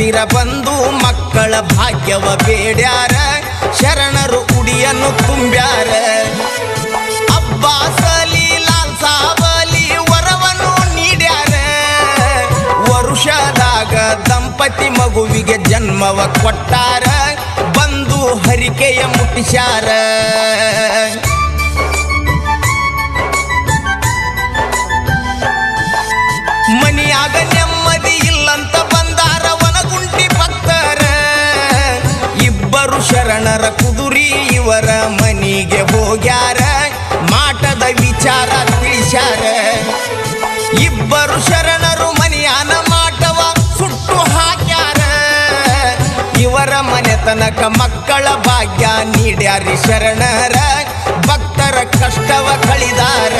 ಹತ್ತಿರ ಬಂದು ಮಕ್ಕಳ ಭಾಗ್ಯವ ಬೇಡ್ಯಾರ ಶರಣರು ಉಡಿಯನ್ನು ತುಂಬ್ಯಾರ ಅಬ್ಬಾಸಲಿ ಲಾಲ್ ಸಾಬಲಿ ವರವನ್ನು ನೀಡ್ಯಾರ ವರುಷದಾಗ ದಂಪತಿ ಮಗುವಿಗೆ ಜನ್ಮವ ಕೊಟ್ಟಾರ ಬಂದು ಹರಿಕೆಯ ಮುಟ್ಟಿಸ್ಯಾರ ಮನಿಯಾಗ ನೆಮ್ಮದಿ ಇಲ್ಲಂತ ಬಂದಾರ ವನಗುಂಟಿ ಭಕ್ತರ ಇಬ್ಬರು ಶರಣರ ಕುದುರಿ ಇವರ ಮನಿಗೆ ಹೋಗ್ಯಾರ ಮಾಟದ ವಿಚಾರ ತಿಳಿಸ್ಯಾರ ಇಬ್ಬರು ಶರಣರು ಮನಿಯಾನ ಮಾಟವ ಸುಟ್ಟು ಹಾಕ್ಯಾರ ಇವರ ಮನೆತನಕ ಮಕ್ಕಳ ಭಾಗ್ಯ ನೀಡ್ಯಾರಿ ಶರಣರ ಭಕ್ತರ ಕಷ್ಟವ ಕಳಿದಾರ